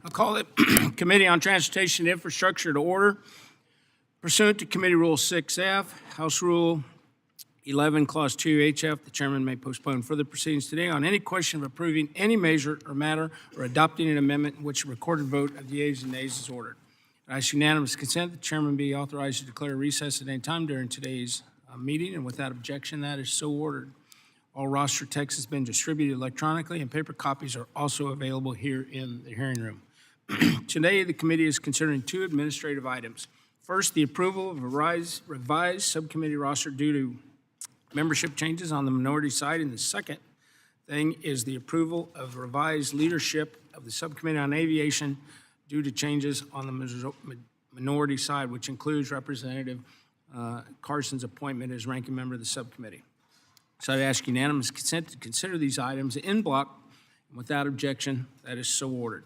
I'll call it Committee on Transportation and Infrastructure to order. Pursuant to Committee Rule 6F, House Rule 11, Clause 2, HF, the chairman may postpone further proceedings today on any question of approving any measure or matter or adopting an amendment in which a recorded vote of the yeas and nays is ordered. I ask unanimous consent the chairman be authorized to declare recess at any time during today's meeting, and without objection, that is so ordered. All roster text has been distributed electronically, and paper copies are also available here in the hearing room. Today, the committee is considering two administrative items. First, the approval of a revised subcommittee roster due to membership changes on the minority side, and the second thing is the approval of revised leadership of the Subcommittee on Aviation due to changes on the minority side, which includes Representative Carson's appointment as ranking member of the subcommittee. So I ask unanimous consent to consider these items in block, and without objection, that is so ordered.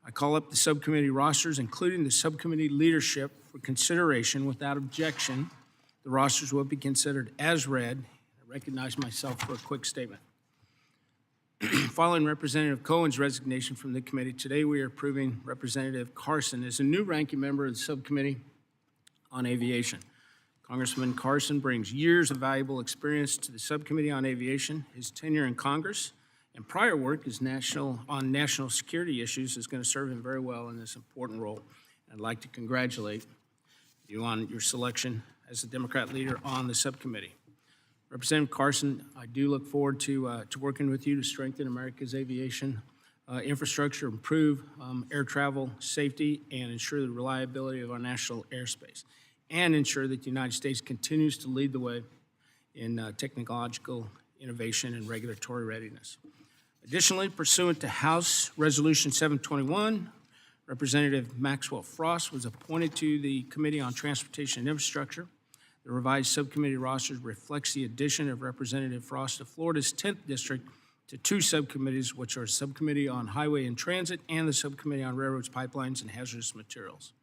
I call up the subcommittee rosters, including the subcommittee leadership, for consideration. Without objection, the rosters will be considered as read. I recognize myself for a quick statement. Following Representative Cohen's resignation from the committee, today we are approving Representative Carson as a new ranking member of the Subcommittee on Aviation. Congressman Carson brings years of valuable experience to the Subcommittee on Aviation. His tenure in Congress and prior work as on national security issues is going to serve him very well in this important role. I'd like to congratulate you on your selection as the Democrat leader on the subcommittee. Representative Carson, I do look forward to working with you to strengthen America's aviation infrastructure, improve air travel safety, and ensure the reliability of our national airspace, and ensure that the United States continues to lead the way in technological innovation and regulatory readiness. Additionally, pursuant to House Resolution 721, Representative Maxwell Frost was appointed to the Committee on Transportation and Infrastructure. The revised subcommittee roster reflects the addition of Representative Frost to Florida's 10th District to two subcommittees, which are Subcommittee on Highway and Transit and the Subcommittee on Railroads, Pipelines, and Hazardous Materials.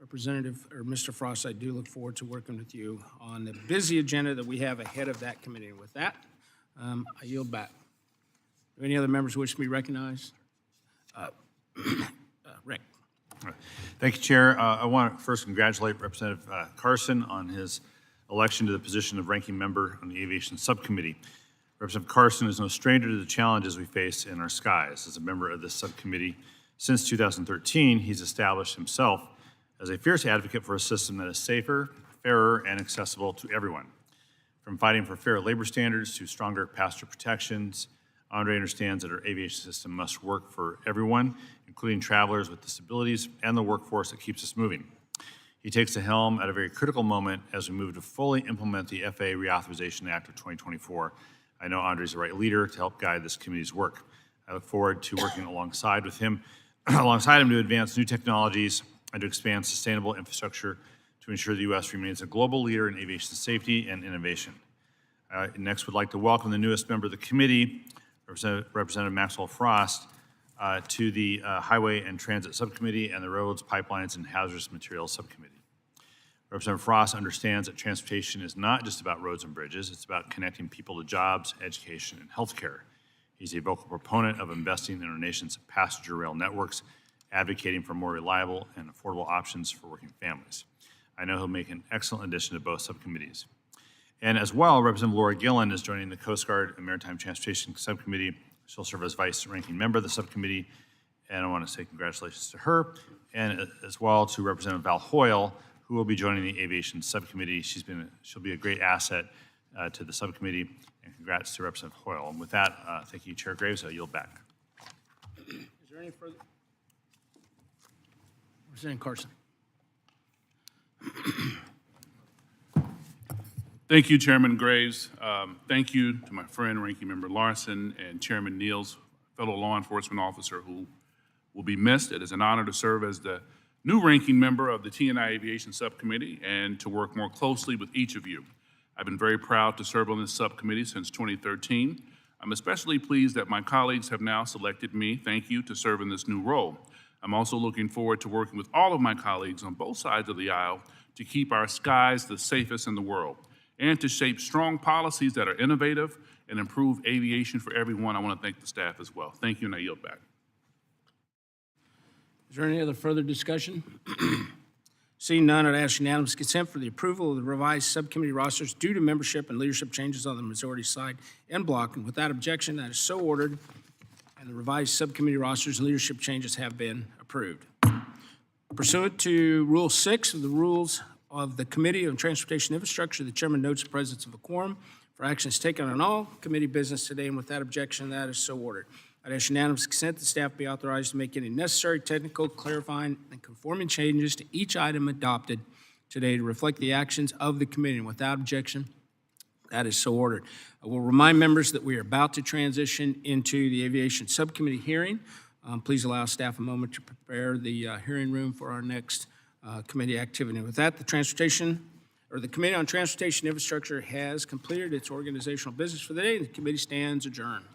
Mr. Frost, I do look forward to working with you on the busy agenda that we have ahead of that committee. With that, I yield back. Do any other members wish to be recognized? Rick. Thank you, Chair. I want to first congratulate Representative Carson on his election to the position of ranking member on the Aviation Subcommittee. Representative Carson is no stranger to the challenges we face in our skies. As a member of this subcommittee since 2013, he's established himself as a fierce advocate for a system that is safer, fairer, and accessible to everyone. From fighting for fair labor standards to stronger passenger protections, Andre understands that our aviation system must work for everyone, including travelers with disabilities and the workforce that keeps us moving. He takes the helm at a very critical moment as we move to fully implement the FAA Reauthorization Act of 2024. I know Andre's the right leader to help guide this committee's work. I look forward to working alongside him to advance new technologies and to expand sustainable infrastructure to ensure the U.S. remains a global leader in aviation safety and innovation. Next, would like to welcome the newest member of the committee, Representative Maxwell Frost, to the Highway and Transit Subcommittee and the Roads, Pipelines, and Hazardous Materials Subcommittee. Representative Frost understands that transportation is not just about roads and bridges, it's about connecting people to jobs, education, and healthcare. He's a vocal proponent of investing in our nation's passenger rail networks, advocating for more reliable and affordable options for working families. I know he'll make an excellent addition to both subcommittees. And as well, Representative Laura Gillen is joining the Coast Guard and Maritime Transportation Subcommittee. She'll serve as vice-ranking member of the subcommittee, and I want to say congratulations to her, and as well to Representative Val Hoyle, who will be joining the Aviation Subcommittee. She'll be a great asset to the subcommittee, and congrats to Representative Hoyle. And with that, thank you, Chair Graves. I yield back. Is there any further? Representative Carson. Thank you, Chairman Graves. Thank you to my friend, Ranking Member Larson, and Chairman Neals, fellow law enforcement officer who will be missed. It is an honor to serve as the new ranking member of the T&I Aviation Subcommittee and to work more closely with each of you. I've been very proud to serve on this subcommittee since 2013. I'm especially pleased that my colleagues have now selected me, thank you, to serve in this new role. I'm also looking forward to working with all of my colleagues on both sides of the aisle to keep our skies the safest in the world and to shape strong policies that are innovative and improve aviation for everyone. I want to thank the staff as well. Thank you, and I yield back. Is there any other further discussion? Seeing none, I'd ask unanimous consent for the approval of the revised subcommittee rosters due to membership and leadership changes on the majority side and block. And without objection, that is so ordered, and the revised subcommittee rosters and leadership changes have been approved. Pursuant to Rule 6 of the Rules of the Committee on Transportation Infrastructure, the chairman notes the presence of a quorum for actions taken on all committee business today, and without objection, that is so ordered. I'd ask unanimous consent that staff be authorized to make any necessary technical, clarifying, and conforming changes to each item adopted today to reflect the actions of the committee, and without objection, that is so ordered. I will remind members that we are about to transition into the Aviation Subcommittee hearing. Please allow staff a moment to prepare the hearing room for our next committee activity. With that, the Committee on Transportation Infrastructure has completed its organizational business for the day, and the committee stands adjourned.